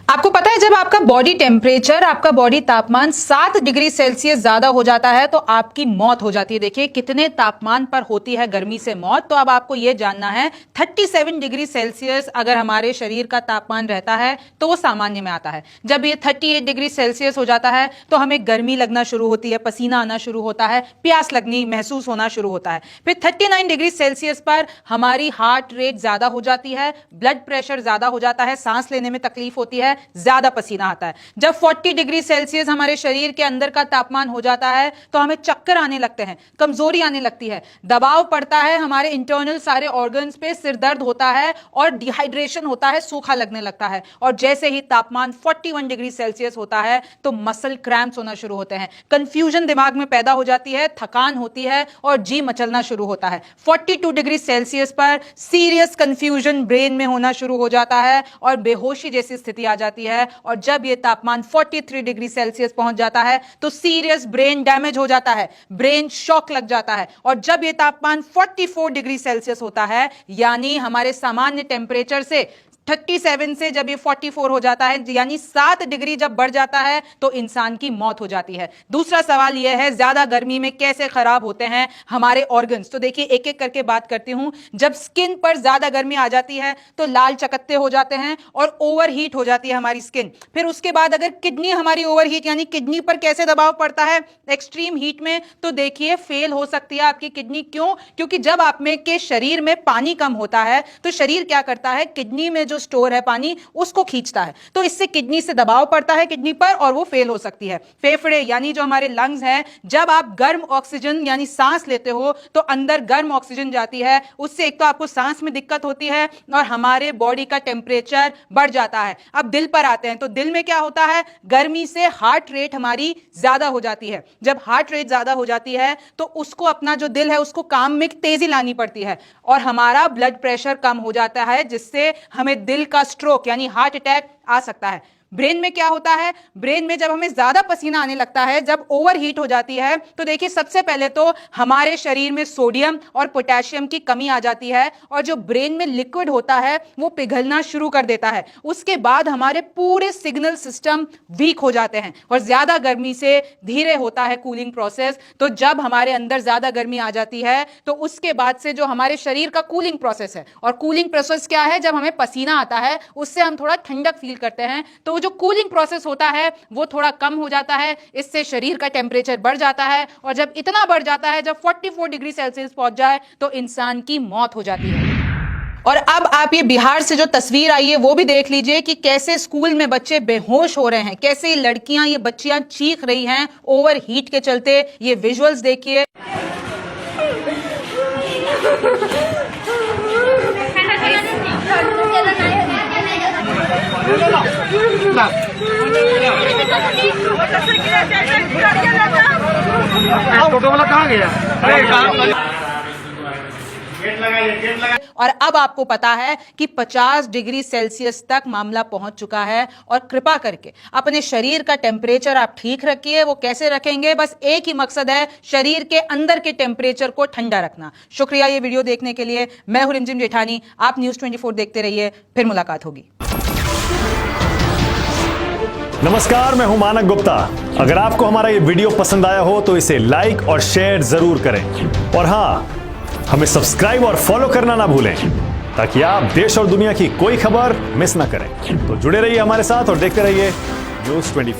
आपको पता है जब आपका बॉडी टेम्परेचर, आपका बॉडी तापमान 7 डिग्री सेल्सियस ज्यादा हो जाता है तो आपकी मौत हो जाती है। देखिए कितने तापमान पर होती है गर्मी से मौत। तो अब आपको यह जानना है 37 डिग्री सेल्सियस अगर हमारे शरीर का तापमान रहता है तो वो सामान्य में आता है। जब ये 38 डिग्री सेल्सियस हो जाता है तो हमें गर्मी लगना शुरू होती है, पसीना आना शुरू होता है, प्यास लगनी महसूस होना शुरू होता है। फिर 39 डिग्री सेल्सियस पर हमारी हार्ट रेट ज्यादा हो जाती है, ब्लड प्रेशर ज्यादा हो जाता है, सांस लेने में तकलीफ होती है, ज्यादा पसीना आता है। जब 40 डिग्री सेल्सियस हमारे शरीर के अंदर का तापमान हो जाता है तो हमें चक्कर आने लगते हैं, कमजोरी आने लगती है, दबाव पड़ता है हमारे इंटरनल सारे ऑर्गन्स पे, सिर दर्द होता है और डिहाइड्रेशन होता है, सूखा लगने लगता है। और जैसे ही तापमान 41 डिग्री सेल्सियस होता है तो मसल क्रैम्प्स होना शुरू होते हैं, कंफ्यूजन दिमाग में पैदा हो जाती है, थकान होती है और जी मचलना शुरू होता है। 42 डिग्री सेल्सियस पर सीरियस कंफ्यूजन ब्रेन में होना शुरू हो जाता है और बेहोशी जैसी स्थिति आ जाती है। और जब यह तापमान 43 डिग्री सेल्सियस पहुंच जाता है तो सीरियस ब्रेन डैमेज हो जाता है, ब्रेन शॉक लग जाता है। और जब यह तापमान 44 डिग्री सेल्सियस होता है यानी हमारे सामान्य टेम्परेचर से 37 से जब ये 44 हो जाता है यानी 7 डिग्री जब बढ़ जाता है तो इंसान की मौत हो जाती है। दूसरा सवाल यह है ज्यादा गर्मी में कैसे खराब होते हैं हमारे ऑर्गन्स। तो देखिए एक एक करके बात करती हूं। जब स्किन पर ज्यादा गर्मी आ जाती है तो लाल चकत्ते हो जाते हैं और ओवरहीट हो जाती है हमारी स्किन। फिर उसके बाद अगर किडनी हमारी ओवरहीट यानी किडनी पर कैसे दबाव पड़ता है एक्सट्रीम हीट में, तो देखिए फेल हो सकती है आपकी किडनी। क्यों? क्योंकि जब आप में के शरीर में पानी कम होता है तो शरीर क्या करता है, किडनी में जो स्टोर है पानी उसको खींचता है, तो इससे किडनी से दबाव पड़ता है किडनी पर और वो फेल हो सकती है। फेफड़े यानी जो हमारे लंग्स हैं, जब आप गर्म ऑक्सीजन यानी सांस लेते हो तो अंदर गर्म ऑक्सीजन जाती है, उससे एक तो आपको सांस में दिक्कत होती है और हमारे बॉडी का टेम्परेचर बढ़ जाता है। अब दिल पर आते हैं तो दिल में क्या होता है, गर्मी से हार्ट रेट हमारी ज्यादा हो जाती है। जब हार्ट रेट ज्यादा हो जाती है तो उसको अपना जो दिल है उसको काम में तेजी लानी पड़ती है और हमारा ब्लड प्रेशर कम हो जाता है जिससे हमें दिल का स्ट्रोक यानी हार्ट अटैक आ सकता है। ब्रेन में क्या होता है, ब्रेन में जब हमें ज्यादा पसीना आने लगता है, जब ओवरहीट हो जाती है तो देखिए सबसे पहले तो हमारे शरीर में सोडियम और पोटेशियम की कमी आ जाती है और जो ब्रेन में लिक्विड होता है वो पिघलना शुरू कर देता है। उसके बाद हमारे पूरे सिग्नल सिस्टम वीक हो जाते हैं और ज्यादा गर्मी से धीरे होता है कूलिंग प्रोसेस। तो जब हमारे अंदर ज्यादा गर्मी आ जाती है तो उसके बाद से जो हमारे शरीर का कूलिंग प्रोसेस है, और कूलिंग प्रोसेस क्या है, जब हमें पसीना आता है उससे हम थोड़ा ठंडक फील करते हैं, तो जो कूलिंग प्रोसेस होता है वो थोड़ा कम हो जाता है, इससे शरीर का टेम्परेचर बढ़ जाता है और जब इतना बढ़ जाता है, जब 44 डिग्री सेल्सियस पहुंच जाए तो इंसान की मौत हो जाती है। और अब आप ये बिहार से जो तस्वीर आई है वो भी देख लीजिए कि कैसे स्कूल में बच्चे बेहोश हो रहे हैं, कैसे लड़कियां, ये बच्चियां चीख रही हैं ओवर हीट के चलते। ये विजुअल्स देखिए। टोटो वाला कहाँ गया? और अब आपको पता है कि 50 डिग्री सेल्सियस तक मामला पहुंच चुका है। और कृपा करके अपने शरीर का टेम्परेचर आप ठीक रखिए। वो कैसे रखेंगे, बस एक ही मकसद है, शरीर के अंदर के टेम्परेचर को ठंडा रखना। शुक्रिया ये वीडियो देखने के लिए। मैं हूं रिमझिम जेठानी, आप न्यूज़ 24 देखते रहिए, फिर मुलाकात होगी। नमस्कार, मैं हूं मानक गुप्ता। अगर आपको हमारा ये वीडियो पसंद आया हो तो इसे लाइक और शेयर जरूर करें और हां, हमें सब्सक्राइब और फॉलो करना ना भूलें ताकि आप देश और दुनिया की कोई खबर मिस ना करें। तो जुड़े रहिए हमारे साथ और देखते रहिए न्यूज़ 24।